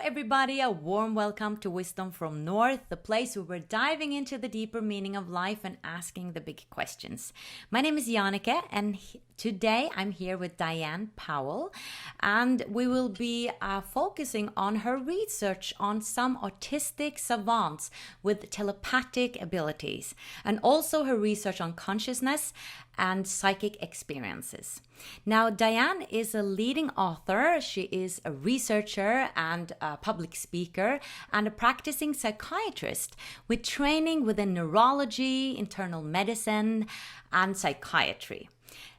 everybody. A warm welcome to Wisdom from North, the place where we're diving into the deeper meaning of life and asking the big questions. My name is Jannike, and today I'm here with Diane Powell, and we will be focusing on her research on some autistic savants with telepathic abilities, and also her research on consciousness and psychic experiences. Now, Diane is a leading author. She is a researcher and a public speaker and a practicing psychiatrist with training within neurology, internal medicine, and psychiatry.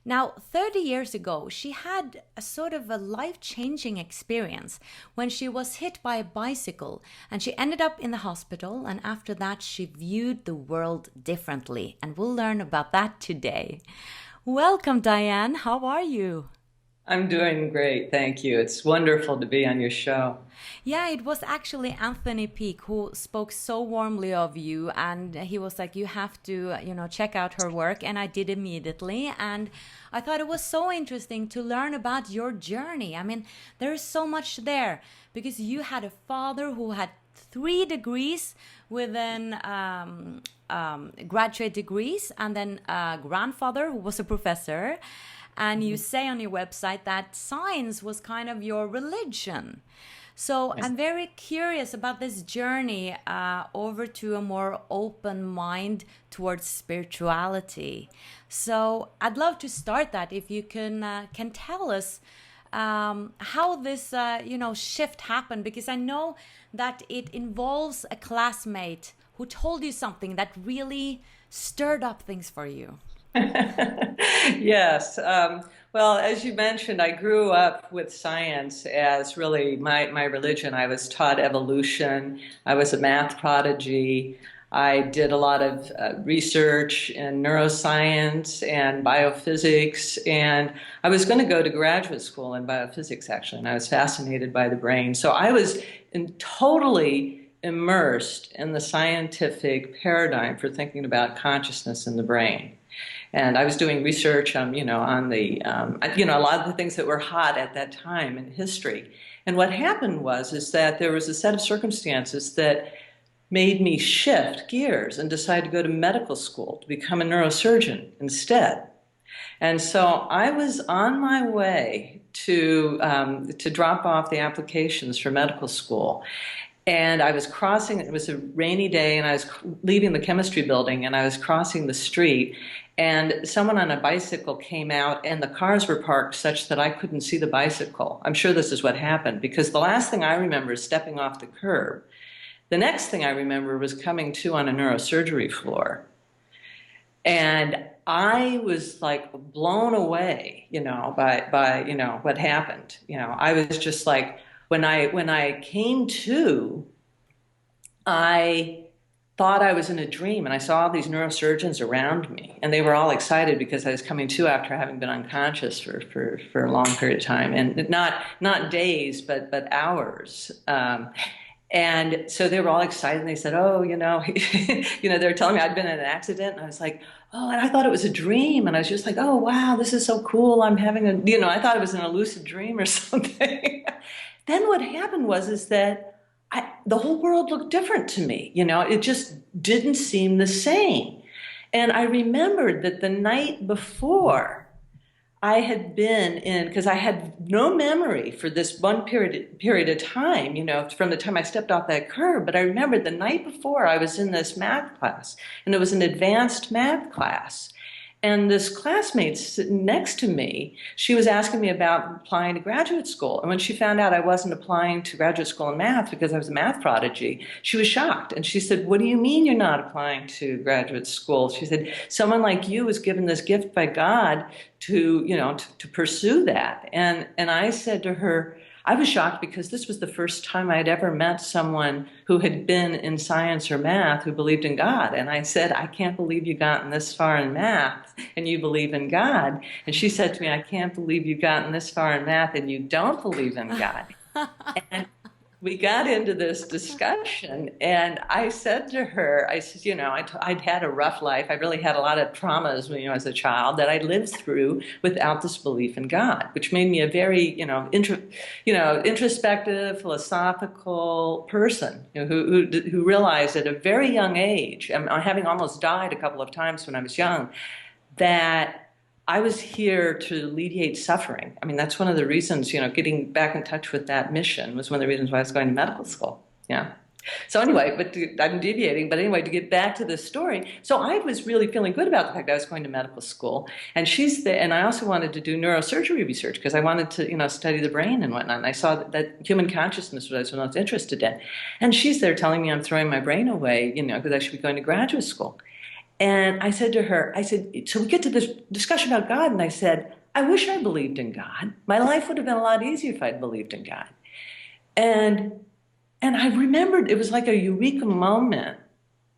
Now, 30 years ago, she had a sort of a life-changing experience when she was hit by a bicycle, and she ended up in the hospital, and after that she viewed the world differently, and we'll learn about that today. Welcome, Diane. How are you? I'm doing great, thank you. It's wonderful to be on your show. Yeah, it was actually Anthony Peake who spoke so warmly of you, and he was like, you have to, check out her work, and I did immediately, and I thought it was so interesting to learn about your journey. I mean, there is so much there, because you had a father who had 3 degrees within graduate degrees, and then a grandfather who was a professor. And you say on your website that science was kind of your religion. So I'm very curious about this journey over to a more open mind towards spirituality. So I'd love to start that if you can tell us how this shift happened, because I know that it involves a classmate who told you something that really stirred up things for you. Yes. Well, as you mentioned, I grew up with science as really my religion. I was taught evolution. I was a math prodigy. I did a lot of research in neuroscience and biophysics, and I was going to go to graduate school in biophysics, actually, and I was fascinated by the brain. So I was totally immersed in the scientific paradigm for thinking about consciousness in the brain. And I was doing research on the, a lot of the things that were hot at that time in history. And what happened is that there was a set of circumstances that made me shift gears and decide to go to medical school to become a neurosurgeon instead. And so I was on my way to drop off the applications for medical school. And I was crossing, it was a rainy day, and I was leaving the chemistry building, and I was crossing the street, and someone on a bicycle came out, and the cars were parked such that I couldn't see the bicycle. I'm sure this is what happened, because the last thing I remember is stepping off the curb. The next thing I remember was coming to on a neurosurgery floor. And I was like blown away, by what happened. I was just like, when I came to, I thought I was in a dream, and I saw all these neurosurgeons around me, and they were all excited because I was coming to after having been unconscious for a long period of time, and not days, but hours. And so they were all excited, and they said, "Oh, they were telling me I'd been in an accident," and I was like, "Oh," and I thought it was a dream, and I was just like, "Oh, wow, this is so cool. I'm having I thought it was an lucid dream or something." Then what happened is that the whole world looked different to me. It just didn't seem the same. And I remembered that the night before I had been in, because I had no memory for this one period of time, from the time I stepped off that curb, but I remembered the night before I was in this math class, and it was an advanced math class. And this classmate sitting next to me, she was asking me about applying to graduate school. And when she found out I wasn't applying to graduate school in math because I was a math prodigy, she was shocked. And she said, "What do you mean you're not applying to graduate school?" She said, "Someone like you was given this gift by God to pursue that." And I said to her, I was shocked because this was the first time I had ever met someone who had been in science or math who believed in God. And I said, "I can't believe you've gotten this far in math and you believe in God." And she said to me, "I can't believe you've gotten this far in math and you don't believe in God." And we got into this discussion, and I said to her, I said, I'd had a rough life. I really had a lot of traumas, as a child that I lived through without this belief in God, which made me a very, introspective, philosophical person, who realized at a very young age, having almost died a couple of times when I was young, that I was here to alleviate suffering. I mean, that's one of the reasons, getting back in touch with that mission was one of the reasons why I was going to medical school. Yeah. So anyway, I'm deviating, but anyway, to get back to this story. So I was really feeling good about the fact that I was going to medical school. And she's there, and I also wanted to do neurosurgery research because I wanted to, study the brain and whatnot. And I saw that human consciousness was what I was most interested in. And she's there telling me I'm throwing my brain away, because I should be going to graduate school. And I said to her, so we get to this discussion about God, and I said, I wish I believed in God. My life would have been a lot easier if I'd believed in God. And I remembered it was like a eureka moment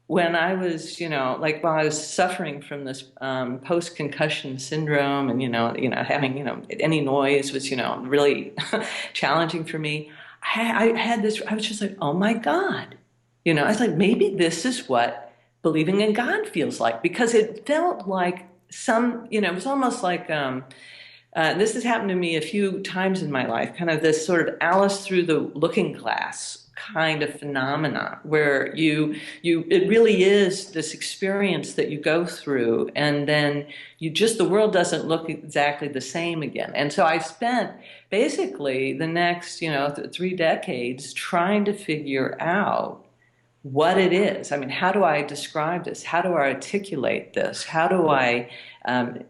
when I was, while I was suffering from this post-concussion syndrome, and having any noise was really challenging for me. I had this. I was just like, oh my God, I was like, maybe this is what believing in God feels like, because it felt like it was almost like, this has happened to me a few times in my life, kind of this sort of Alice through the looking glass kind of phenomena where it really is this experience that you go through, and then the world doesn't look exactly the same again. And so I spent basically the next, 3 decades trying to figure out what it is. I mean, how do I describe this? How do I articulate this? How do I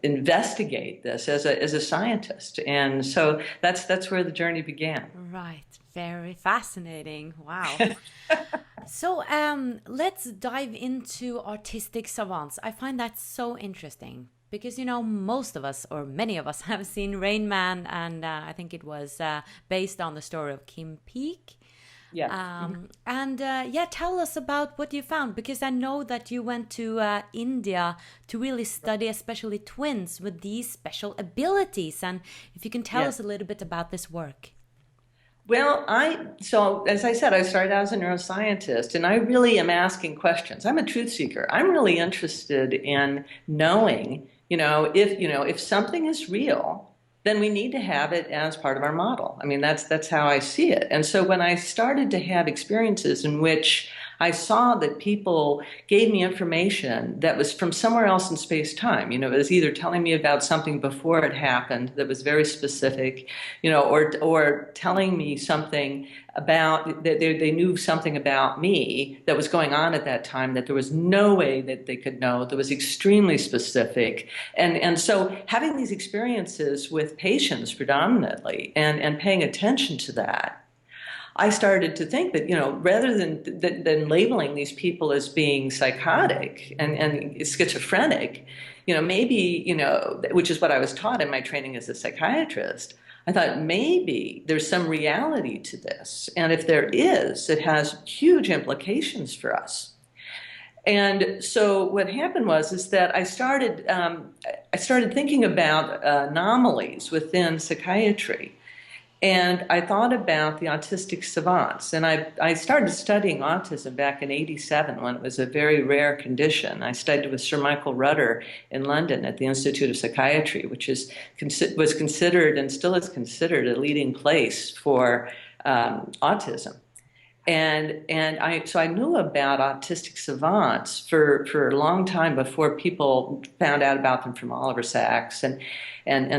investigate this as a scientist? And so that's where the journey began. Right. Very fascinating. Wow. So let's dive into Autistic Savants. I find that so interesting because, most of us, or many of us, have seen Rain Man, and I think it was based on the story of Kim Peek. Yeah. Tell us about what you found, because I know that you went to India to really study especially twins with these special abilities. And if you can tell us a little bit about this work. Well, so as I said, I started out as a neuroscientist, and I really am asking questions. I'm a truth seeker. I'm really interested in knowing, if something is real, then we need to have it as part of our model. I mean, that's how I see it. And so when I started to have experiences in which I saw that people gave me information that was from somewhere else in space-time, it was either telling me about something before it happened that was very specific, or telling me something about that they knew something about me that was going on at that time that there was no way that they could know, that was extremely specific. And so having these experiences with patients predominantly and paying attention to that, I started to think that, rather than labeling these people as being psychotic and schizophrenic, maybe, which is what I was taught in my training as a psychiatrist, I thought maybe there's some reality to this. And if there is, it has huge implications for us. And so what happened is that I started thinking about anomalies within psychiatry. And I thought about the Autistic Savants, and I started studying autism back in '87 when it was a very rare condition. I studied with Sir Michael Rudder in London at the Institute of Psychiatry, which was considered and still is considered a leading place for autism. So I knew about Autistic Savants for a long time before people found out about them from Oliver Sacks and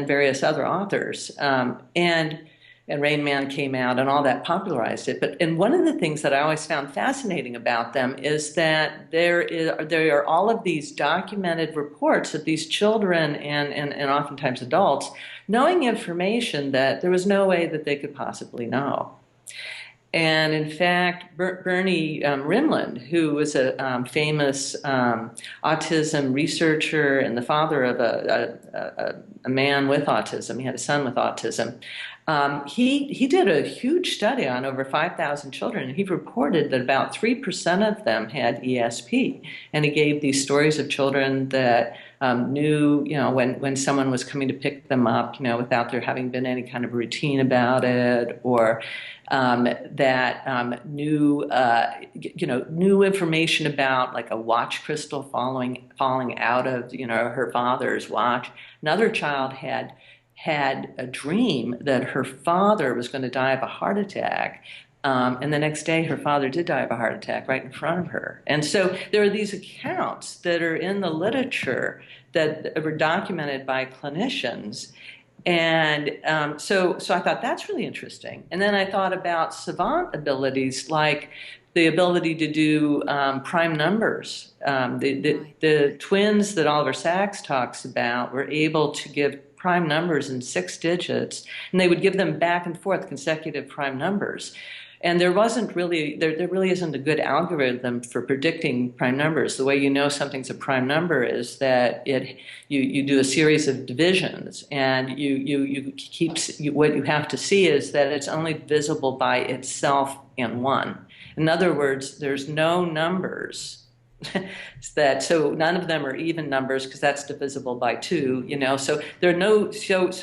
various other authors. And Rain Man came out and all that popularized it. And one of the things that I always found fascinating about them is that there are all of these documented reports of these children and oftentimes adults knowing information that there was no way that they could possibly know. And in fact, Bernie Rimland, who was a famous autism researcher and the father of a man with autism, he had a son with autism, He did a huge study on over 5,000 children, and he reported that about 3% of them had ESP. And he gave these stories of children that knew, when someone was coming to pick them up, without there having been any kind of routine about it, or that knew information about like a watch crystal falling out of, her father's watch. Another child had a dream that her father was going to die of a heart attack. And the next day, her father did die of a heart attack right in front of her. And so there are these accounts that are in the literature that were documented by clinicians. And so I thought that's really interesting. And then I thought about savant abilities, like the ability to do prime numbers. The twins that Oliver Sacks talks about were able to give prime numbers in 6 digits, and they would give them back and forth consecutive prime numbers. And there really isn't a good algorithm for predicting prime numbers. The way you know something's a prime number is that you do a series of divisions, and what you have to see is that it's only divisible by itself in 1. In other words, there's no numbers so none of them are even numbers, because that's divisible by 2, so there are no,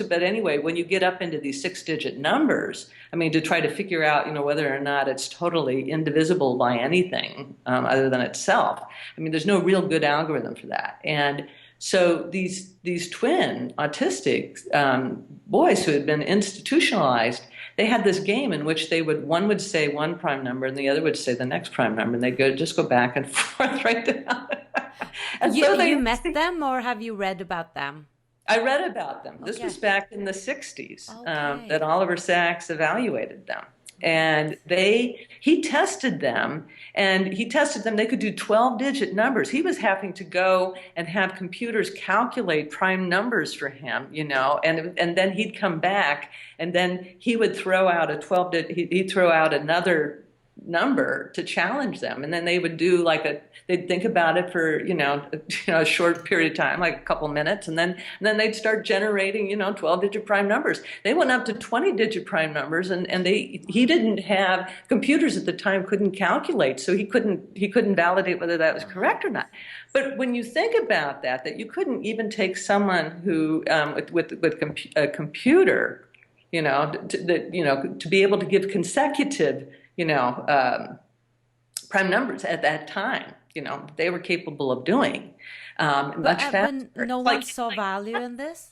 but anyway, when you get up into these 6-digit numbers, I mean, to try to figure out, whether or not it's totally indivisible by anything other than itself, I mean, there's no real good algorithm for that. And so these twin autistic boys who had been institutionalized, they had this game in which one would say one prime number and the other would say the next prime number, and they'd just go back and forth right down. You met them, or have you read about them? I read about them. This was back in the 60s that Oliver Sacks evaluated them. And he tested them, they could do 12-digit numbers. He was having to go and have computers calculate prime numbers for him, and then he'd come back, and then he would throw out he'd throw out another number to challenge them, and then they would do they'd think about it for a short period of time, like a couple minutes, and then they'd start generating 12-digit prime numbers. They went up to 20-digit prime numbers, and he didn't have computers at the time, couldn't calculate, so he couldn't validate whether that was correct or not. But when you think about that you couldn't even take someone who with a computer, to be able to give consecutive prime numbers at that time, they were capable of doing much faster. But no one saw value in this?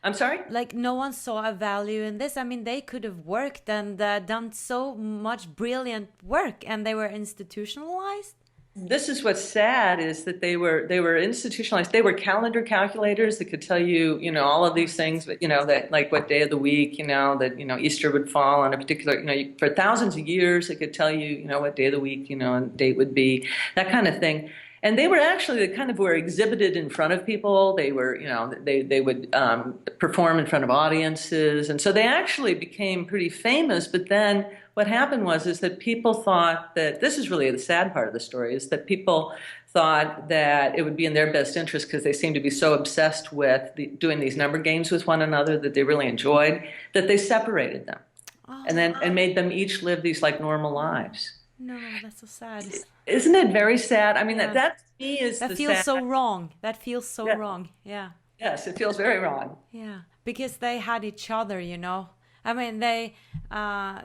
I'm sorry? Like, no one saw a value in this? I mean, they could have worked and done so much brilliant work, and they were institutionalized? This is what's sad, is that they were institutionalized. They were calendar calculators that could tell you, all of these things, but, that like what day of the week, that, Easter would fall on a particular, for thousands of years, it could tell you, what day of the week, and date would be, that kind of thing. And they were actually, they kind of were exhibited in front of people. They were, they would perform in front of audiences. And so they actually became pretty famous. But then what happened is that people thought that, this is really the sad part of the story, is that people thought that it would be in their best interest, because they seemed to be so obsessed with doing these number games with one another that they really enjoyed, that they separated them and made them each live these like normal lives. No, that's so sad. Isn't it very sad? I mean, that to me is that feels so wrong. That feels so wrong. Yeah. Yes, it feels very wrong. Yeah, because they had each other, I mean, they are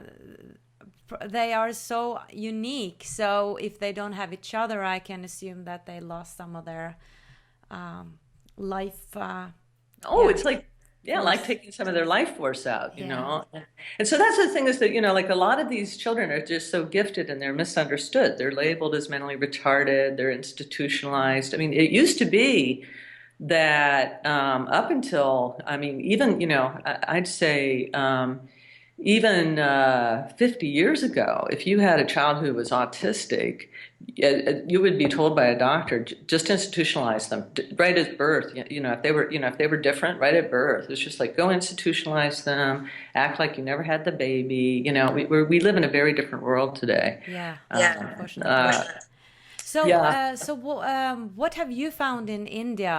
so unique. So if they don't have each other, I can assume that they lost some of their life. It's like. Yeah, like taking some of their life force out, know. And so that's the thing, is that, like a lot of these children are just so gifted and they're misunderstood. They're labeled as mentally retarded. They're institutionalized. I mean, it used to be that up until, even, I'd say even 50 years ago, if you had a child who was autistic, you would be told by a doctor, just institutionalize them right at birth. If they were different, right at birth. It's just like, go institutionalize them, act like you never had the baby. We live in a very different world today. Yeah, unfortunately. So, Yeah. what have you found in India?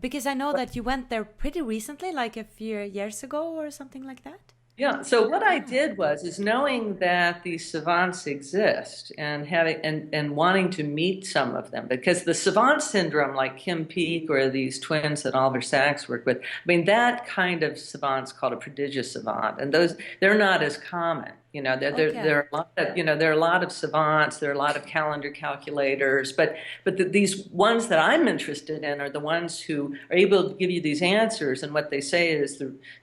Because I know that you went there pretty recently, like a few years ago or something like that. Yeah. So what I Yeah. did was is knowing that these savants exist and having and wanting to meet some of them because the savant syndrome, like Kim Peek or these twins that Oliver Sacks worked with, I mean that kind of savant's called a prodigious savant, and those they're not as common. You know, there Okay. are a lot of there are a lot of savants, there are a lot of calendar calculators, but these ones that I'm interested in are the ones who are able to give you these answers, and what they say is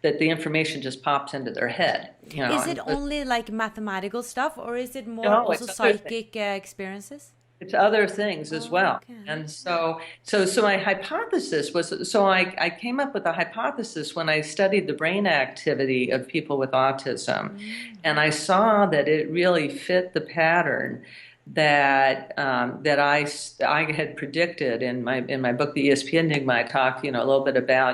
that the information just pops into their head. You know, Is it and only like mathematical stuff, or is it more no, also it's other things. psychic experiences? It's other things as well. Okay. And so my hypothesis was, so I came up with a hypothesis when I studied the brain activity of people with autism, and I saw that it really fit the pattern that I had predicted in my book, the ESP Enigma. I talked, a little bit about,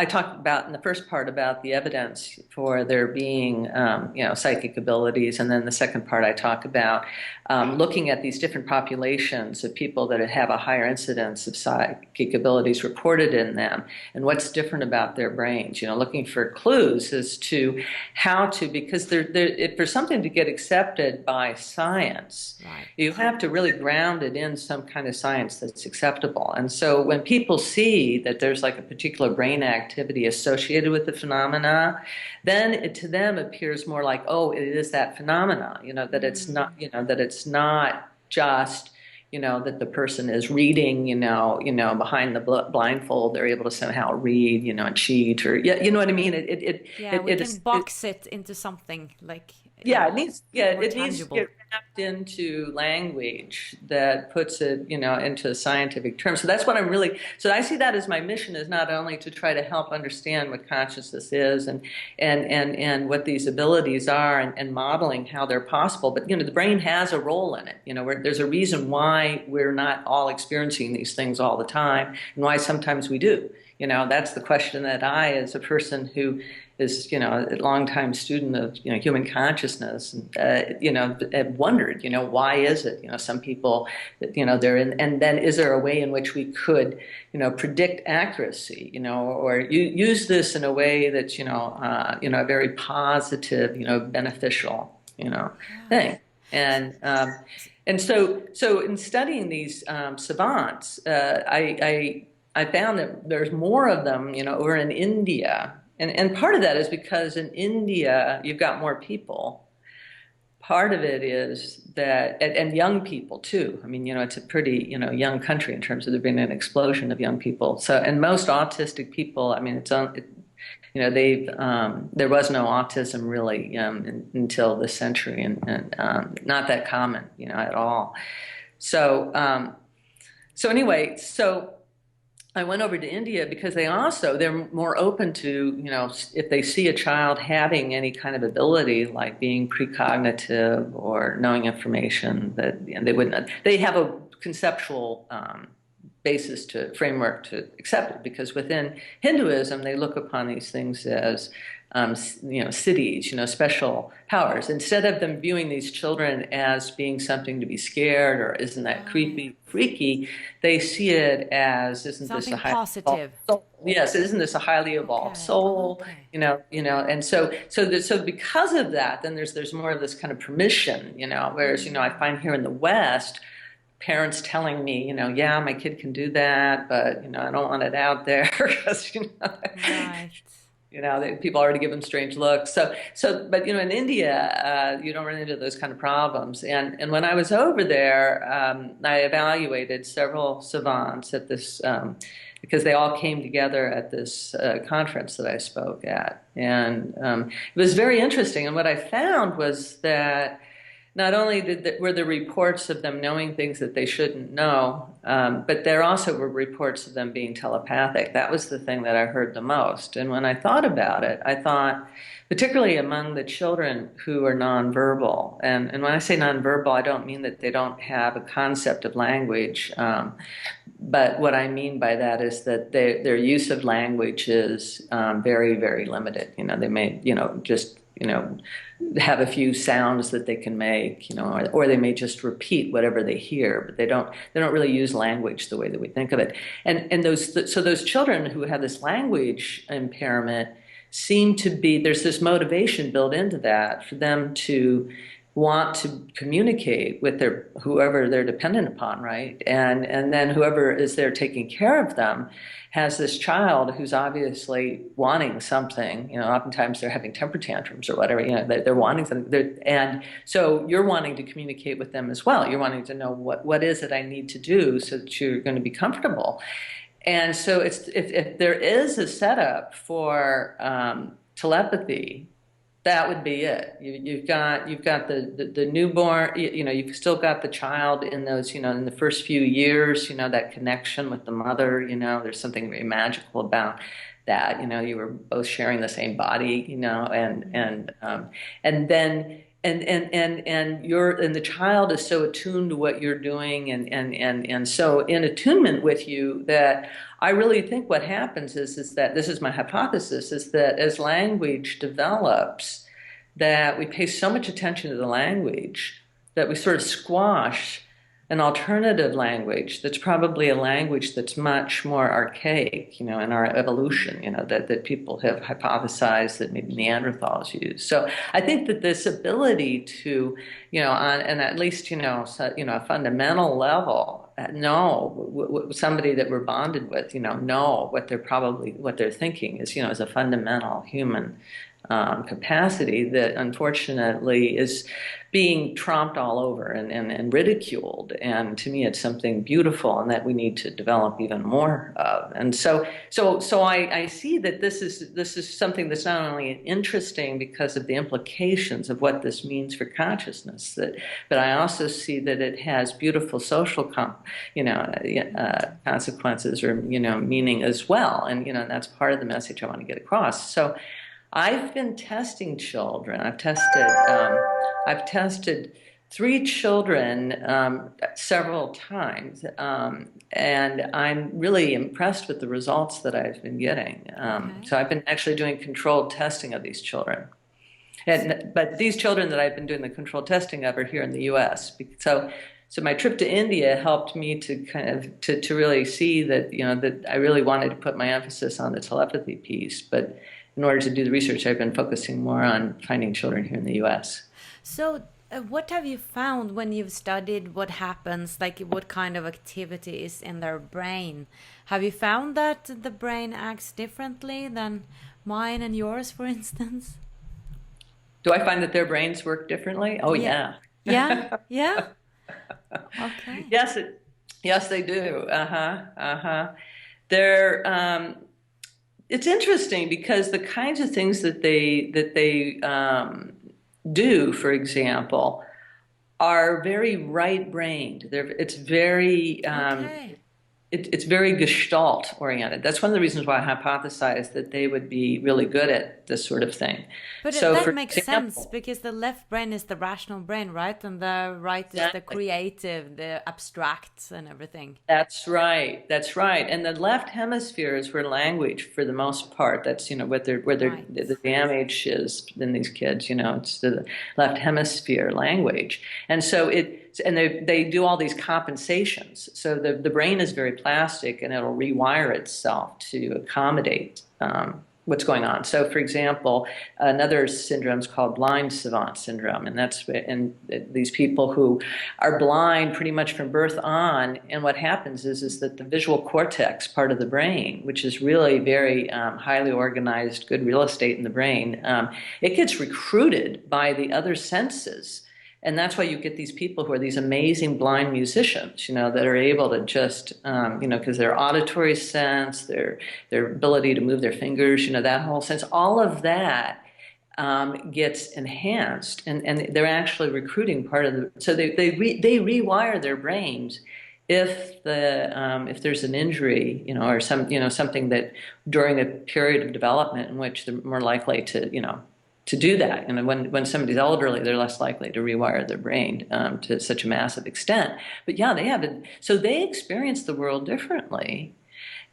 I talked about in the first part about the evidence for there being, psychic abilities, and then the second part I talk about looking at these different populations of people that have a higher incidence of psychic abilities reported in them, and what's different about their brains. Looking for clues as to how to, because for something to get accepted by science, Right. you have to really ground it in some kind of science that's acceptable. And so when people see that there's like a particular brain activity associated with the phenomena, then it to them appears more like, oh, it is that phenomena, that it's not, that it's not just, that the person is reading, behind the blindfold, they're able to somehow read, and cheat, or yeah, you know what I mean? Yeah, we can box it into something like Yeah, more it needs to tangible. get wrapped into language that puts it, into scientific terms. So that's what so I see that as my mission, is not only to try to help understand what consciousness is and what these abilities are, and modeling how they're possible, but the brain has a role in it. There's a reason why we're not all experiencing these things all the time, and why sometimes we do. That's the question that I, as a person who is, a longtime student of, human consciousness, have wondered, why is it, some people, they're in, and then is there a way in which we could, predict accuracy, or use this in a way that's, a very positive, beneficial, thing. And so in studying these savants, I found that there's more of them, over in India. And part of that is because in India, you've got more people. Part of it is that, and young people too. I mean, it's a pretty, young country in terms of there being an explosion of young people. So, and most autistic people, I mean, there was no autism really until this century, and not that common, at all. So, so I went over to India because they're more open to, if they see a child having any kind of ability, like being precognitive or knowing information, that they have a conceptual basis framework to accept it, because within Hinduism, they look upon these things as, cities, special powers. Instead of them viewing these children as being something to be scared, or isn't that creepy, freaky, they see it as, isn't this Something a highly positive. evolved soul? Yes, isn't this a highly evolved soul? Okay. And so because of that, then there's more of this kind of permission, whereas, I find here in the West, parents telling me, yeah, my kid can do that, but, I don't want it out there because, Right. people already give them strange looks. But, in India, you don't run into those kind of problems. And when I was over there, I evaluated several savants at this, because they all came together at this conference that I spoke at. And it was very interesting. And what I found was that not only were there reports of them knowing things that they shouldn't know, but there also were reports of them being telepathic. That was the thing that I heard the most. And when I thought about it, I thought, particularly among the children who are nonverbal, and when I say nonverbal, I don't mean that they don't have a concept of language, but what I mean by that is that their use of language is very, very limited. They may, just have a few sounds that they can make, or they may just repeat whatever they hear, but they don't really use language the way that we think of it. And those children who have this language impairment seem to be, there's this motivation built into that for them to want to communicate with whoever they're dependent upon, right? And then whoever is there taking care of them has this child who's obviously wanting something. Oftentimes they're having temper tantrums or whatever. They're wanting something, and so you're wanting to communicate with them as well. You're wanting to know what is it I need to do so that you're going to be comfortable. And so if there is a setup for telepathy, that would be it. You've got the newborn. You've still got the child in those. In the first few years. That connection with the mother. There's something very magical about that. You were both sharing the same body. And then. And the child is so attuned to what you're doing and so in attunement with you that I really think what happens is that this is my hypothesis, is that as language develops, that we pay so much attention to the language that we sort of squash an alternative language that's probably a language that's much more archaic, in our evolution, that people have hypothesized that maybe Neanderthals used. So I think that this ability to, on at least, a fundamental level, know somebody that we're bonded with, know what they're thinking is a fundamental human capacity that unfortunately is being tromped all over and ridiculed. And to me, it's something beautiful and that we need to develop even more of. And so I see that this is something that's not only interesting because of the implications of what this means for consciousness, but I also see that it has beautiful social consequences or meaning as well. And that's part of the message I want to get across. So I've been testing children. I've tested 3 children several times, and I'm really impressed with the results that I've been getting. So I've been actually doing controlled testing of these children. But these children that I've been doing the controlled testing of are here in the U.S. So my trip to India helped me to kind of to really see that that I really wanted to put my emphasis on the telepathy piece, but in order to do the research, I've been focusing more on finding children here in the U.S. So what have you found when you've studied what happens, like what kind of activity is in their brain? Have you found that the brain acts differently than mine and yours, for instance? Do I find that their brains work differently? Oh, yeah. Yeah? Yeah? Okay. Yes, they do. They're... It's interesting because the kinds of things that they do, for example, are very right-brained. It's very it's very gestalt oriented. That's one of the reasons why I hypothesized that they would be really good at this sort of thing. But that makes sense because the left brain is the rational brain, right? And the right is the creative, the abstract and everything. That's right. And the left hemisphere is where language, for the most part, that's, where the damage is in these kids, it's the left hemisphere language. And so they do all these compensations. So the brain is very plastic and it'll rewire itself to accommodate what's going on. So, for example, another syndrome is called blind savant syndrome, and these people who are blind pretty much from birth on. And what happens is that the visual cortex part of the brain, which is really very highly organized, good real estate in the brain, it gets recruited by the other senses. And that's why you get these people who are these amazing blind musicians, that are able to just, because their auditory sense, their ability to move their fingers, that whole sense, all of that gets enhanced, and they're actually recruiting part of so they rewire their brains if there's an injury, or something that during a period of development in which they're more likely to do that. And when somebody's elderly, they're less likely to rewire their brain to such a massive extent. But yeah, they have it. So they experience the world differently.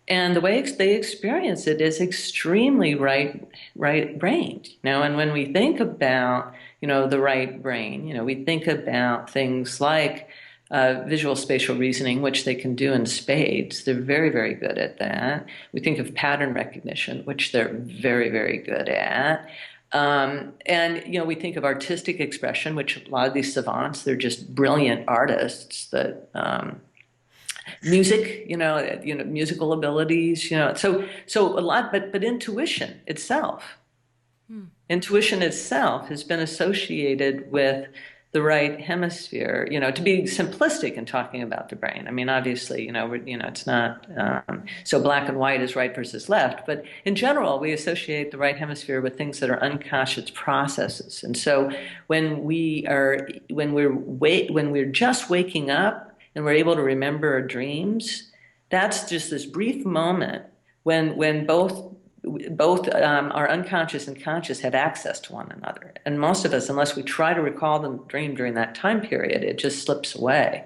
And the way they experience it is extremely right-brained. And when we think about, the right brain. We think about things like visual spatial reasoning, which they can do in spades. They're very, very good at that. We think of pattern recognition, which they're very, very good at. And we think of artistic expression, which a lot of these savants, they're just brilliant artists that music, musical abilities, so a lot, but intuition itself. Intuition itself has been associated with the right hemisphere, to be simplistic in talking about the brain. I mean, obviously, it's not so black and white as right versus left, but in general, we associate the right hemisphere with things that are unconscious processes. And so when we're just waking up and we're able to remember our dreams, that's just this brief moment when both our unconscious and conscious have access to one another. And most of us, unless we try to recall the dream during that time period, it just slips away.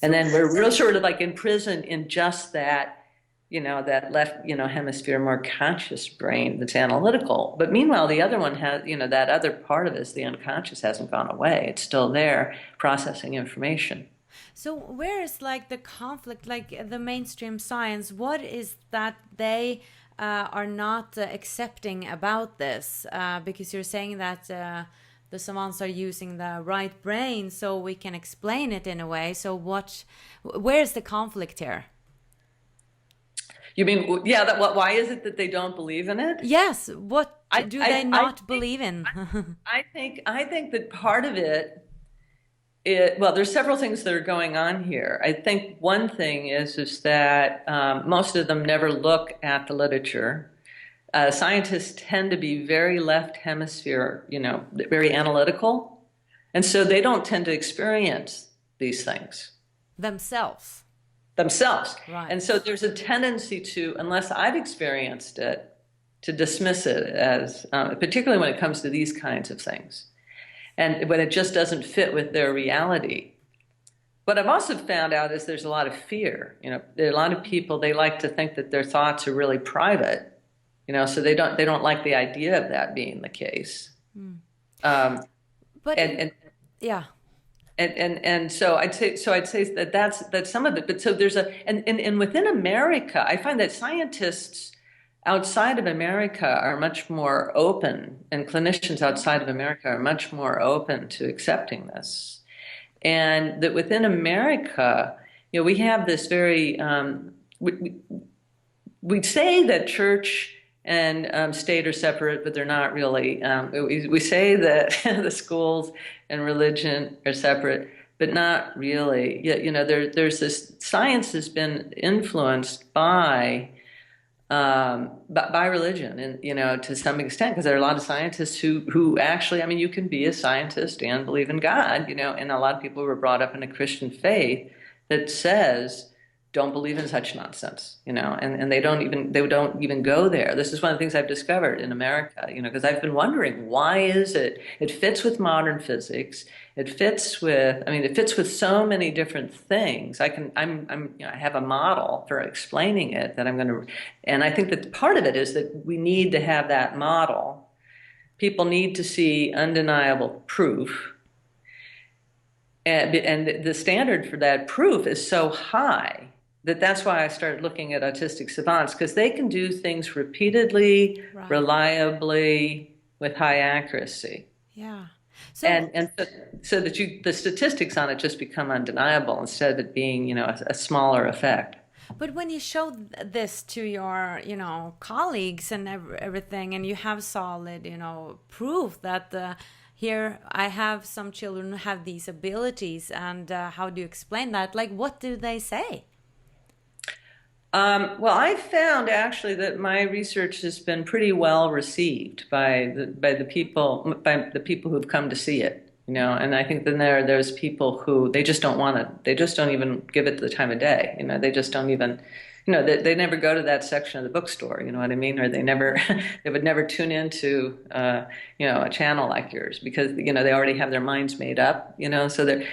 And then we're real sort of like imprisoned in just that, that left, hemisphere, more conscious brain that's analytical. But meanwhile, the other one has, that other part of us, the unconscious, hasn't gone away. It's still there processing information. So where is like the conflict, like the mainstream science, what is that they are not accepting about this, because you're saying that the savants are using the right brain, so we can explain it in a way. So where's the conflict here? You mean, why is it that they don't believe in it? Yes. What do they not believe in? I think that part of it, there's several things that are going on here. I think one thing is that most of them never look at the literature. Scientists tend to be very left hemisphere, very analytical. And so they don't tend to experience these things. Themselves. Right. And so there's a tendency to, unless I've experienced it, to dismiss it as, particularly when it comes to these kinds of things. And when it just doesn't fit with their reality. What I've also found out is there's a lot of fear. There are a lot of people, they like to think that their thoughts are really private. So they don't like the idea of that being the case. And so I'd say that that's some of it. But so there's and within America, I find that scientists outside of America are much more open, and clinicians outside of America are much more open to accepting this. And that within America, we have this very, we say that church and state are separate, but they're not really. We say that the schools and religion are separate, but not really. There's this, science has been influenced by religion, and to some extent, because there are a lot of scientists who actually, I mean, you can be a scientist and believe in God, and a lot of people who were brought up in a Christian faith that says don't believe in such nonsense, and they don't even go there. This is one of the things I've discovered in America, because I've been wondering, why is it fits with modern physics, it fits with so many different things. I have a model for explaining it that and I think that part of it is that we need to have that model. People need to see undeniable proof, and the standard for that proof is so high that's why I started looking at autistic savants, because they can do things repeatedly, right, reliably, with high accuracy. Yeah. So that the statistics on it just become undeniable instead of it being, a smaller effect. But when you show this to your, colleagues and everything, and you have solid, proof that here I have some children who have these abilities, and how do you explain that? Like, what do they say? Well, I found actually that my research has been pretty well received by the people who've come to see it, and I think then there's people who they just don't even give it the time of day, they just don't even, they never go to that section of the bookstore, you know what I mean? Or they would never tune into, a channel like yours because, they already have their minds made up, so there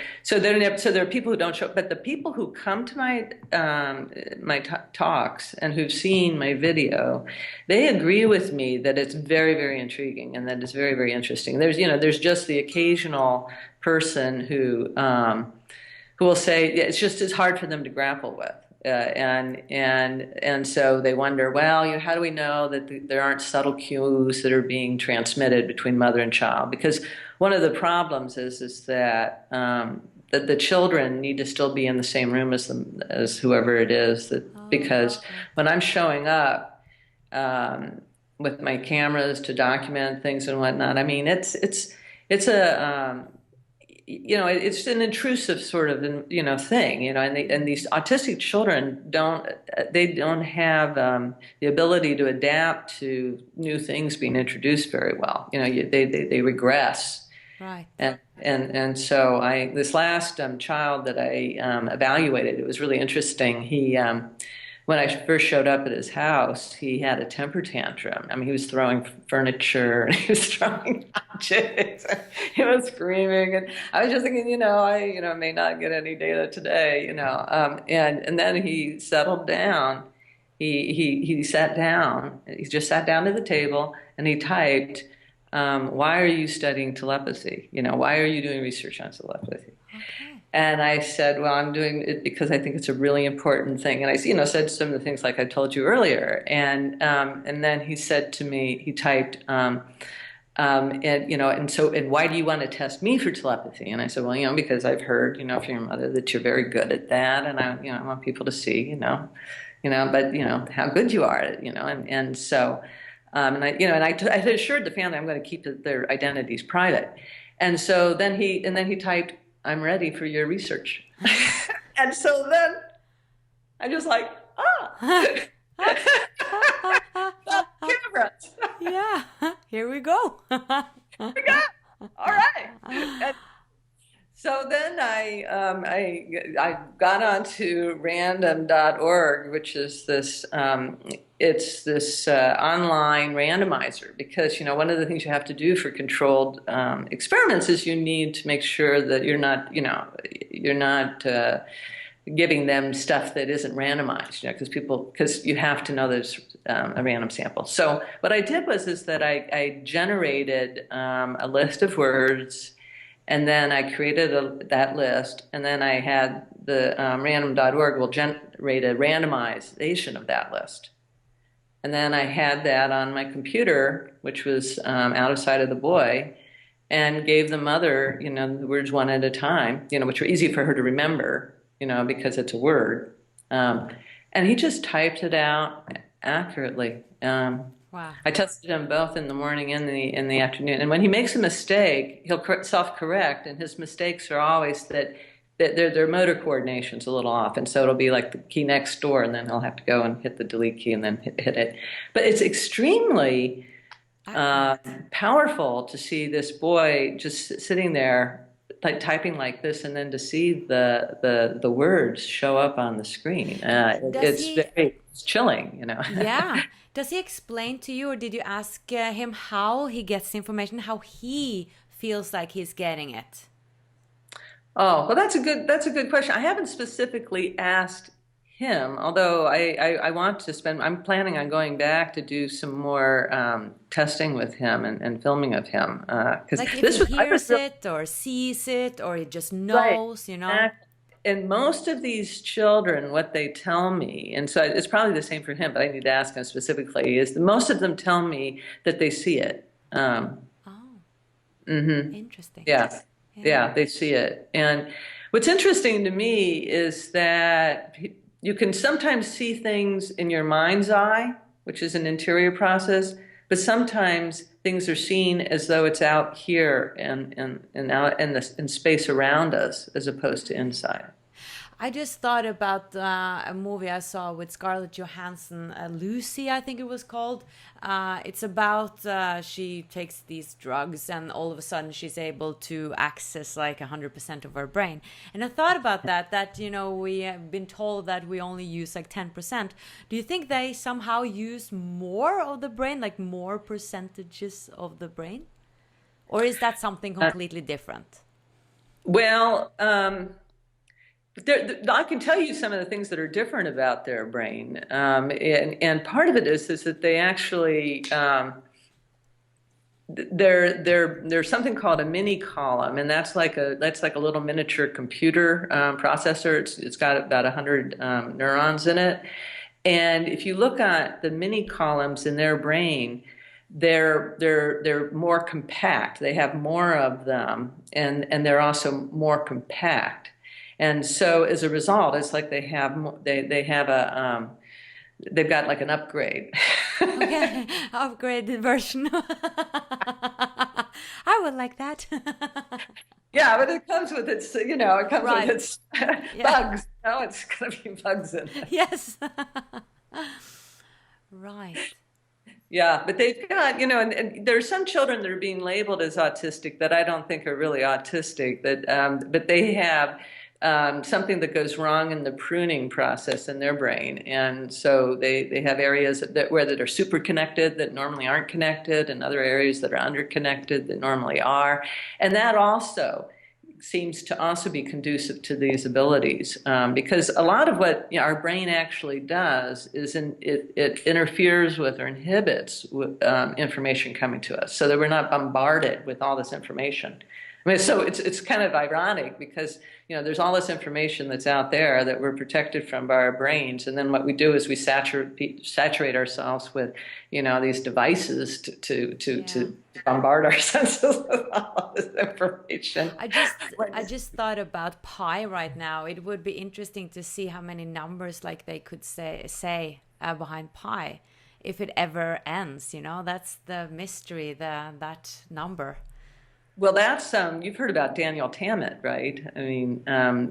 are people who don't show up, but the people who come to my talks and who've seen my video, they agree with me that it's very, very intriguing and that it's very, very interesting. There's just the occasional person who will say it's hard for them to grapple with. And so they wonder, well, how do we know that there aren't subtle cues that are being transmitted between mother and child? Because one of the problems is that that the children need to still be in the same room as whoever it is. Because when I'm showing up with my cameras to document things and whatnot, I mean, it's it's an intrusive sort of, thing, and these autistic children don't have the ability to adapt to new things being introduced very well. They regress. Right. And so this last child that I evaluated, it was really interesting. He when I first showed up at his house, he had a temper tantrum. I mean, he was throwing furniture and he was throwing objects. He was screaming, and I was just thinking, I may not get any data today, and then he settled down. He sat down. He just sat down at the table and he typed, "Why are you studying telepathy? Why are you doing research on telepathy?" Okay. And I said, well, I'm doing it because I think it's a really important thing. And I, said some of the things like I told you earlier. And then he said to me, he typed, and why do you want to test me for telepathy? And I said, well, because I've heard, from your mother that you're very good at that, and I want people to see, but how good you are at it, and so, and I assured the family I'm going to keep their identities private. And so then he typed, "I'm ready for your research." And so then I just cameras. Yeah, here we go. Here we go. All right. And so then I got onto random.org, which is this it's this online randomizer, because one of the things you have to do for controlled experiments is you need to make sure that you're not giving them stuff that isn't randomized, because you have to know there's a random sample. So what I did is that I generated a list of words. And then I created that list, and then I had the random.org will generate a randomization of that list. And then I had that on my computer, which was out of sight of the boy, and gave the mother, the words one at a time, which were easy for her to remember, because it's a word. And he just typed it out accurately. Wow. I tested him both in the morning and in the afternoon. And when he makes a mistake, he'll self-correct, and his mistakes are always that their motor coordination's a little off. And so it'll be like the key next door, and then he'll have to go and hit the delete key and then hit it. But it's extremely powerful to see this boy just sitting there typing like this, and then to see the words show up on the screen. It's chilling, Yeah. Does he explain to you, or did you ask him how he gets the information, how he feels like he's getting it? Oh, well, that's a good question. I haven't specifically asked him, although I want to I'm planning on going back to do some more testing with him and filming of him. Like if he hears it or sees it, or he just knows, right. And most of these children, what they tell me, and so it's probably the same for him, but I need to ask him specifically, is that most of them tell me that they see it. Interesting. Yeah, they see it. And what's interesting to me is that you can sometimes see things in your mind's eye, which is an interior process, but sometimes things are seen as though it's out here and out in space around us, as opposed to inside. I just thought about a movie I saw with Scarlett Johansson, Lucy, I think it was called. It's about she takes these drugs and all of a sudden she's able to access like 100% of her brain. And I thought about that, you know, we have been told that we only use like 10%. Do you think they somehow use more of the brain, like more percentages of the brain? Or is that something completely different? Well, I can tell you some of the things that are different about their brain, and part of it is that they actually there's something called a mini column, and that's like a little miniature computer processor. It's got about 100 neurons in it, and if you look at the mini columns in their brain, they're more compact. They have more of them, and they're also more compact. And so as a result, it's like they have they've got like an upgrade. Okay, upgraded version. I would like that. Yeah, but it comes with its, you know, it comes Right. with its Yeah. bugs. No, it's gonna be bugs in it. Yes. Right. Yeah, but they've got, you know, and there are some children that are being labeled as autistic that I don't think are really autistic, that but they have something that goes wrong in the pruning process in their brain. And so they have areas that are super connected that normally aren't connected, and other areas that are underconnected that normally are. And that also seems to also be conducive to these abilities, because a lot of what, you know, our brain actually does is it interferes with or inhibits information coming to us, so that we're not bombarded with all this information. I mean, so it's kind of ironic because, you know, there's all this information that's out there that we're protected from by our brains, and then what we do is we saturate ourselves with, you know, these devices to bombard our senses with all this information. I just thought about pi right now. It would be interesting to see how many numbers like they could say behind pi, if it ever ends. You know, that's the mystery. That number. Well, that's you've heard about Daniel Tammet, right? I mean,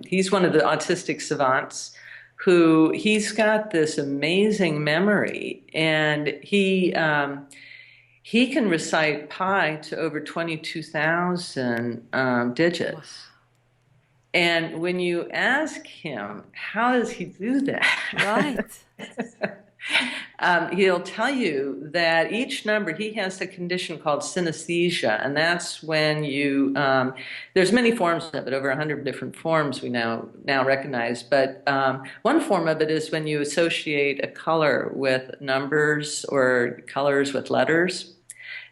he's one of the autistic savants who he's got this amazing memory, and he can recite pi to over 22,000 digits. Wow. And when you ask him, how does he do that? Right. He'll tell you that each number, he has a condition called synesthesia, and that's when you, there's many forms of it, over 100 different forms we now recognize, but one form of it is when you associate a color with numbers or colors with letters.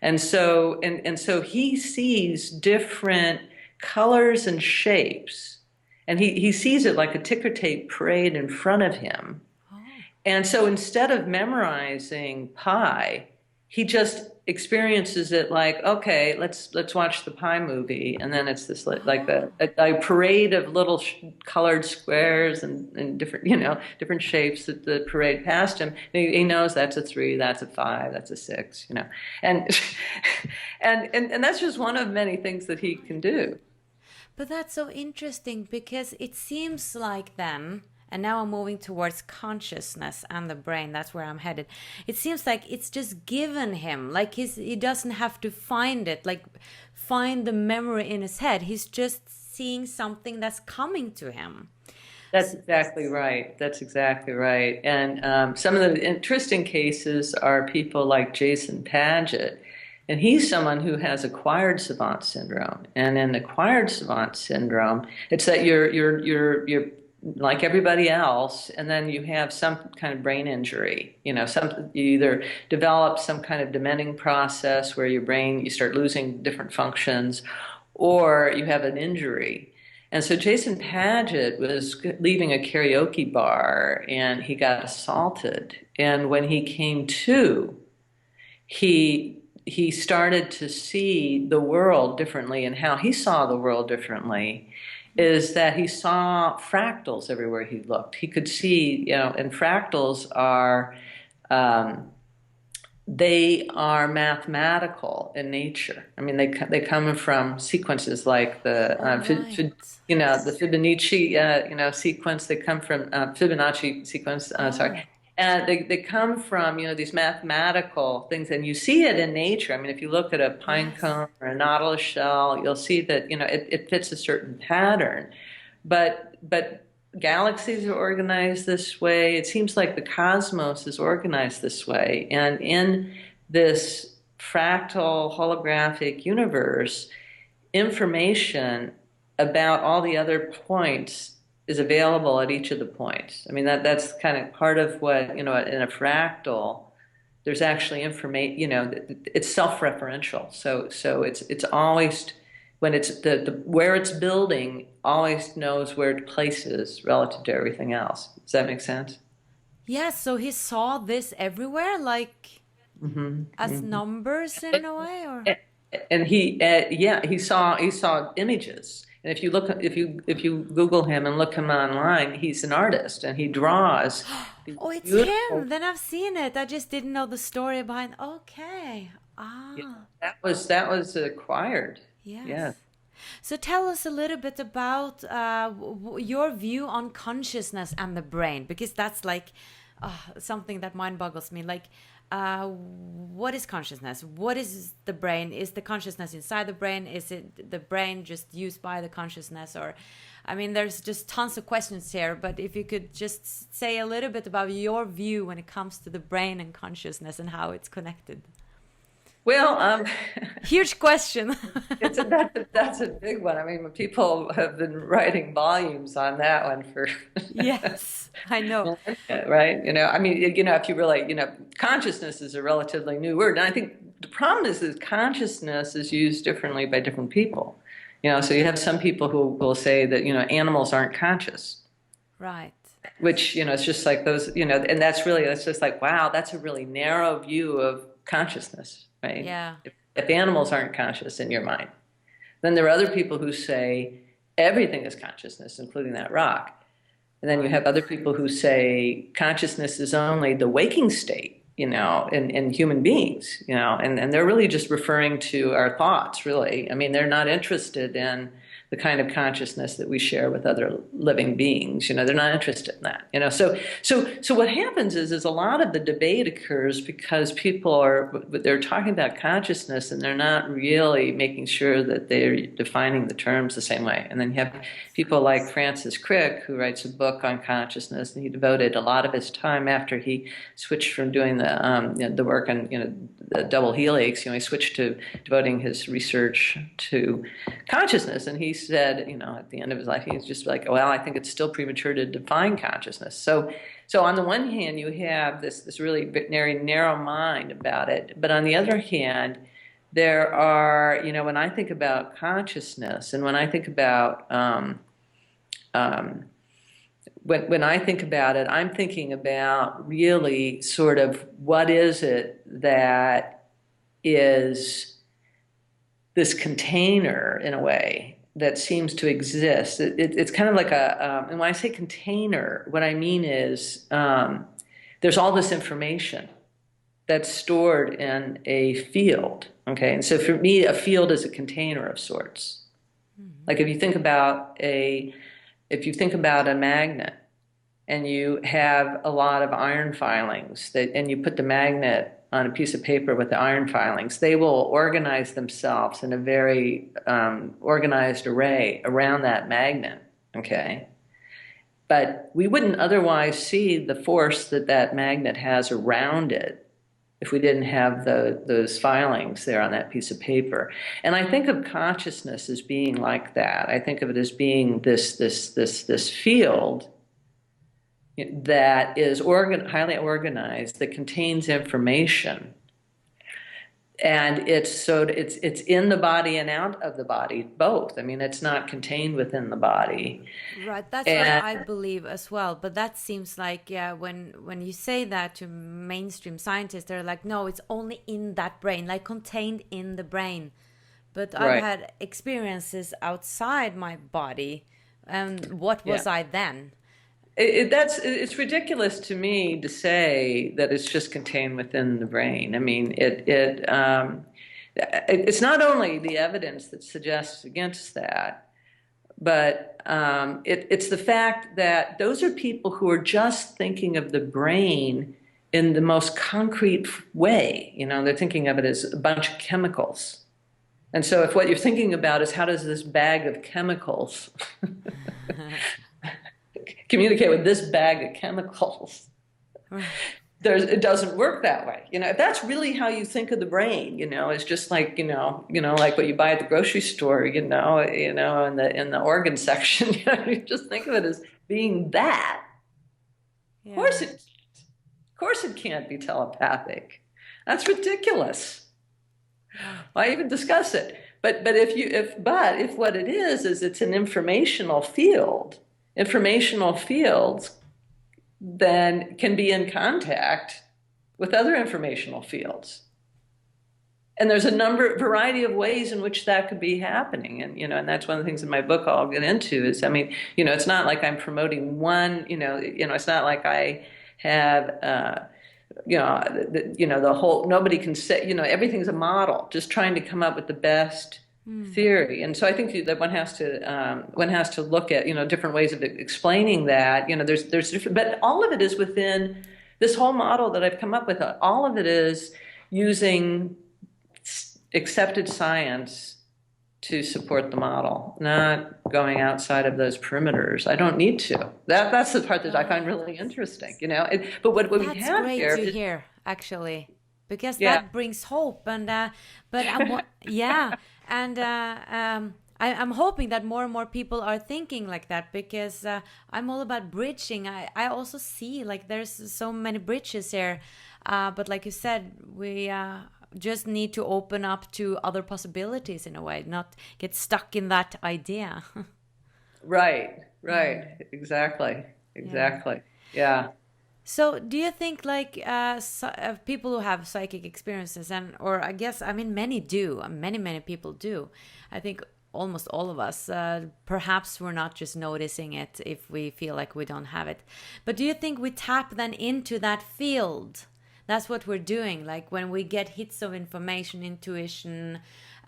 And so, so he sees different colors and shapes, and he sees it like a ticker tape parade in front of him. And so instead of memorizing pi, he just experiences it like, okay, let's watch the pie movie, and then it's this like a parade of little colored squares and different, you know, different shapes that the parade past him. He knows that's a 3, that's a 5, that's a 6, you know, and and that's just one of many things that he can do. But that's so interesting because it seems like then, and now I'm moving towards consciousness and the brain, that's where I'm headed. It seems like it's just given him, like he doesn't have to find it, like find the memory in his head. He's just seeing something that's coming to him. That's exactly right. That's exactly right. And some of the interesting cases are people like Jason Paget. And he's someone who has acquired savant syndrome. And in acquired savant syndrome, it's that you're like everybody else, and then you have some kind of brain injury. You know, you either develop some kind of dementing process where you start losing different functions, or you have an injury. And so Jason Paget was leaving a karaoke bar, and he got assaulted. And when he came to, he started to see the world differently, and how he saw the world differently is that he saw fractals everywhere he looked. He could see, you know, and fractals are they are mathematical in nature. I mean, they come from sequences like the All right. the Fibonacci sequence. They come from Fibonacci sequence. Sorry, Oh, and they come from these mathematical things, and you see it in nature. I mean, if you look at a pine yes. cone or a nautilus shell, you'll see that it fits a certain pattern. But galaxies are organized this way. It seems like the cosmos is organized this way. And in this fractal holographic universe, information about all the other points is available at each of the points. I mean, that's kind of part of what, in a fractal, there's actually information, it's self-referential. So it's always when it's the where it's building always knows where it places relative to everything else. Does that make sense? Yes, so he saw this everywhere, like Hmm. as Hmm. numbers in a way, or? And he saw images. And if you Google him and look him online, he's an artist and he draws these Oh, it's beautiful. him. Then I've seen it. I just didn't know the story behind. Okay. Yeah, Ah, that was acquired. Yeah. yes. So tell us a little bit about your view on consciousness and the brain, because that's like something that mind boggles me. Like, what is consciousness? What is the brain? Is the consciousness inside the brain? Is it the brain just used by the consciousness? Or, I mean, there's just tons of questions here, but if you could just say a little bit about your view when it comes to the brain and consciousness and how it's connected. Well, Huge question. that's a big one. I mean, people have been writing volumes on that one for Yes, I know. right? I mean, if you really, consciousness is a relatively new word, and I think the problem is that consciousness is used differently by different people. So you have some people who will say that animals aren't conscious, Right. which it's just like those, and that's just like, wow, that's a really narrow view of consciousness, right? Yeah. If animals aren't conscious in your mind, then there are other people who say everything is consciousness, including that rock. And then you Right. have other people who say consciousness is only the waking state, in human beings, and they're really just referring to our thoughts, really. I mean, they're not interested in the kind of consciousness that we share with other living beings. They're not interested in that. So what happens is a lot of the debate occurs because they're talking about consciousness and they're not really making sure that they're defining the terms the same way. And then you have people like Francis Crick, who writes a book on consciousness, and he devoted a lot of his time after he switched from doing the work on the double helix. He switched to devoting his research to consciousness, and he said, at the end of his life, he was just like, well, I think it's still premature to define consciousness. So on the one hand, you have this really very narrow mind about it, but on the other hand, there are, when I think about consciousness, and when I think about when I think about it, I'm thinking about really sort of what is it that is this container in a way that seems to exist. It's kind of like and when I say container, what I mean is there's all this information that's stored in a field. Okay, and so for me, a field is a container of sorts. Like if you think about a magnet, and you have a lot of iron filings and you put the magnet on a piece of paper with the iron filings, they will organize themselves in a very organized array around that magnet, okay? But we wouldn't otherwise see the force that magnet has around it if we didn't have those filings there on that piece of paper. And I think of consciousness as being like that. I think of it as being this field that is highly organized, that contains information, and it's in the body and out of the body, both. I mean, it's not contained within the body. Right, that's what And I believe as well. But that seems like, yeah, when you say that to mainstream scientists, they're like, no, it's only in that brain, like contained in the brain. But I've right, had experiences outside my body, and what yeah. was I then? It's ridiculous to me to say that it's just contained within the brain. I mean, it's not only the evidence that suggests against that, but it's the fact that those are people who are just thinking of the brain in the most concrete way. You know, they're thinking of it as a bunch of chemicals. And so if what you're thinking about is how does this bag of chemicals communicate with this bag of chemicals, it doesn't work that way. You know, if that's really how you think of the brain, you know, it's just like, like what you buy at the grocery store, in the organ section, you just think of it as being that. Yeah. Of course it can't be telepathic. That's ridiculous. Why even discuss it? But if what it is it's an informational field, informational fields then can be in contact with other informational fields. And there's a variety of ways in which that could be happening. And, and that's one of the things in my book I'll get into is, I mean, it's not like I'm promoting one, it's not like I have, the whole, nobody can say, everything's a model, just trying to come up with the best theory. And so I think that one has to look at, different ways of explaining that, there's different, but all of it is within this whole model that I've come up with. All of it is using accepted science to support the model, not going outside of those perimeters. I don't need to. That's the part that I find really interesting, But what we have here... That's great to hear, actually, because that brings hope. And I'm hoping that more and more people are thinking like that, because I'm all about bridging. I also see like there's so many bridges here, but like you said, we just need to open up to other possibilities in a way, not get stuck in that idea. Right, exactly, yeah. So do you think like people who have psychic experiences, or I guess, I mean, many do, many people do, I think almost all of us, perhaps we're not just noticing it if we feel like we don't have it, but do you think we tap then into that field? That's what we're doing, like when we get hits of information, intuition,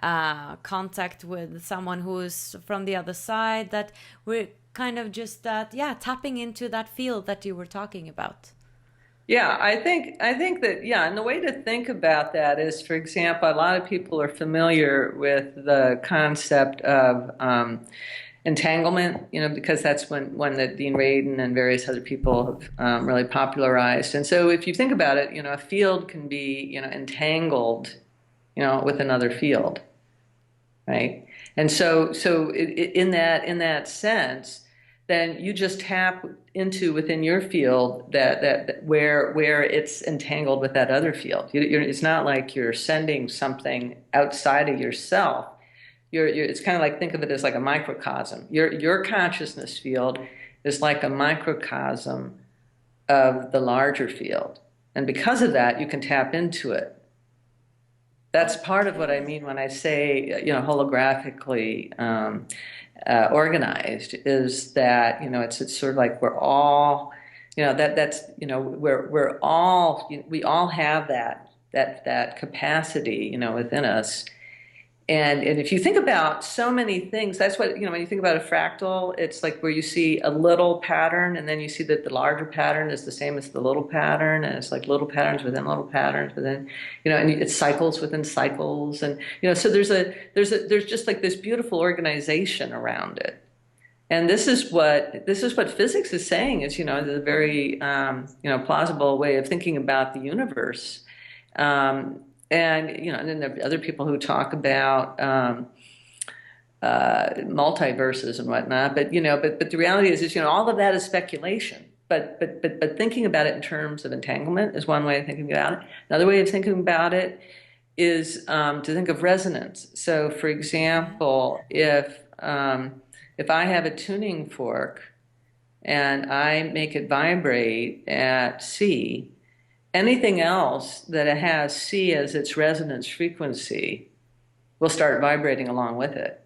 contact with someone who's from the other side, that we're kind of just tapping into that field that you were talking about. Yeah, I think that, and the way to think about that is, for example, a lot of people are familiar with the concept of entanglement, because that's one that Dean Radin and various other people have really popularized. And so if you think about it, a field can be, entangled, with another field, right? And so in that sense, then you just tap into within your field that where it's entangled with that other field. It's not like you're sending something outside of yourself. It's kind of like, think of it as like a microcosm. Your consciousness field is like a microcosm of the larger field. And because of that, you can tap into it. That's part of what I mean when I say, holographically organized, is that, it's sort of like we're all, we all have that capacity, within us. And if you think about so many things, that's what, when you think about a fractal, it's like where you see a little pattern, and then you see that the larger pattern is the same as the little pattern, and it's like little patterns within little patterns within, and it's cycles within cycles. And, so there's just like this beautiful organization around it. And this is what physics is saying is, the very, plausible way of thinking about the universe. And, and then there are other people who talk about multiverses and whatnot. But, but the reality is, all of that is speculation. But thinking about it in terms of entanglement is one way of thinking about it. Another way of thinking about it is to think of resonance. So, for example, if I have a tuning fork and I make it vibrate at C, anything else that it has C as its resonance frequency will start vibrating along with it.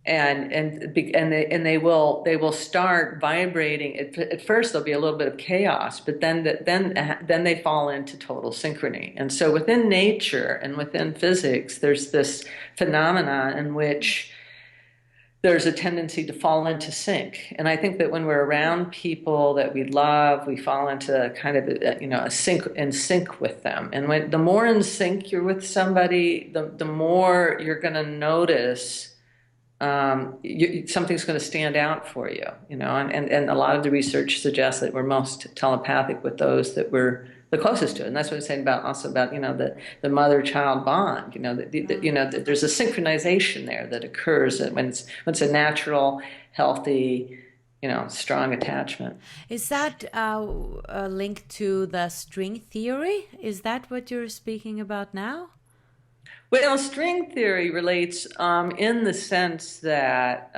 they will start vibrating. At first, there'll be a little bit of chaos, but then they fall into total synchrony. And so, within nature and within physics, there's this phenomenon in which there's a tendency to fall into sync. And I think that when we're around people that we love, we fall into kind of in sync with them. And the more in sync you're with somebody, the more you're going to notice something's going to stand out for you. And a lot of the research suggests that we're most telepathic with those that we're the closest to it. And that's what I'm saying about the mother-child bond. There's a synchronization there that occurs when it's a natural, healthy, strong attachment. Is that a link to the string theory? Is that what you're speaking about now? Well, string theory relates in the sense that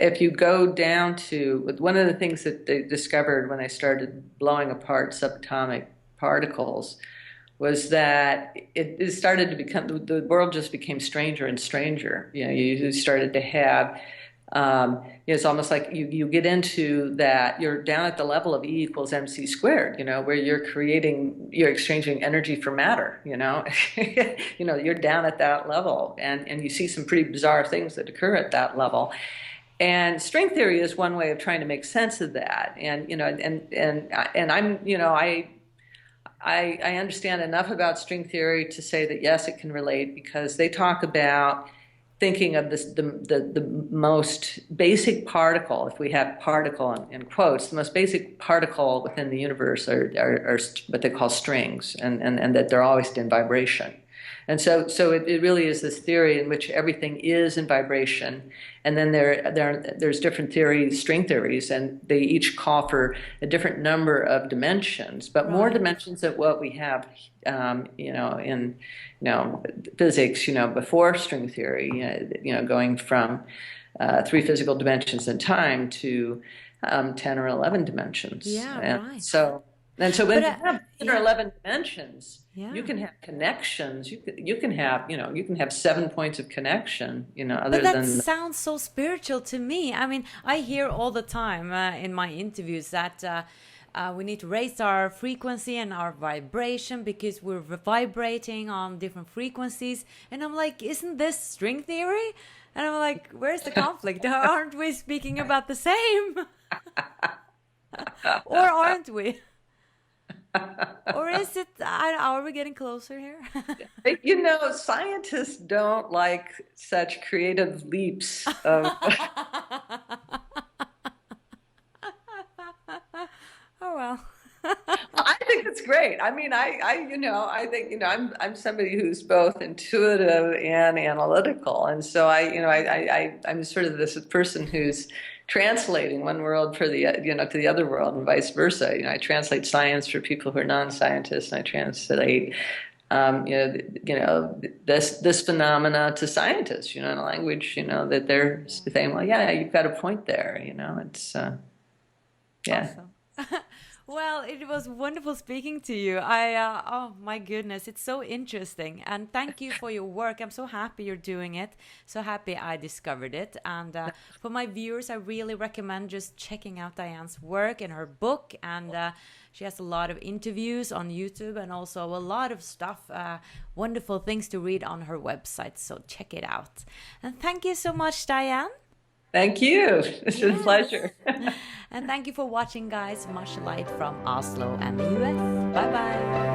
if you go down to one of the things that they discovered when they started blowing apart subatomic particles was that it started to become, the world just became stranger and stranger. You started to have, it's almost like you get into that, you're down at the level of E equals MC squared, where you're exchanging energy for matter, you're down at that level, and you see some pretty bizarre things that occur at that level. And string theory is one way of trying to make sense of that. I understand enough about string theory to say that yes, it can relate, because they talk about thinking of the most basic particle. If we have particle in quotes, the most basic particle within the universe are what they call strings, and that they're always in vibration. And so it really is this theory in which everything is in vibration. And then there's different theories, string theories, and they each call for a different number of dimensions, but more dimensions than what we have, in physics, before string theory, going from 3 physical dimensions in time to 10 or 11 dimensions. Right. So when you have 10 or 11 dimensions, you can have connections. You can have 7 points of connection. But that sounds so spiritual to me. I mean, I hear all the time in my interviews that we need to raise our frequency and our vibration because we're vibrating on different frequencies. And I'm like, isn't this string theory? And I'm like, where's the conflict? Aren't we speaking about the same? Or aren't we? Or is it, are we getting closer here? Scientists don't like such creative leaps of... Oh, well. I think it's great. I mean, I think, I'm somebody who's both intuitive and analytical. And so I'm sort of this person who's translating one world for the to the other world and vice versa. I translate science for people who are non-scientists, and I translate this phenomena to scientists, in a language that they're saying, well, yeah, you've got a point there. It's Awesome. Well, it was wonderful speaking to you. Oh my goodness, it's so interesting. And thank you for your work. I'm so happy you're doing it. So happy I discovered it. And for my viewers, I really recommend just checking out Diane's work and her book. And she has a lot of interviews on YouTube and also a lot of stuff, wonderful things to read on her website. So check it out. And thank you so much, Diane. Thank you. It's been a pleasure. And thank you for watching, guys. Much light from Oslo and the US. Bye-bye.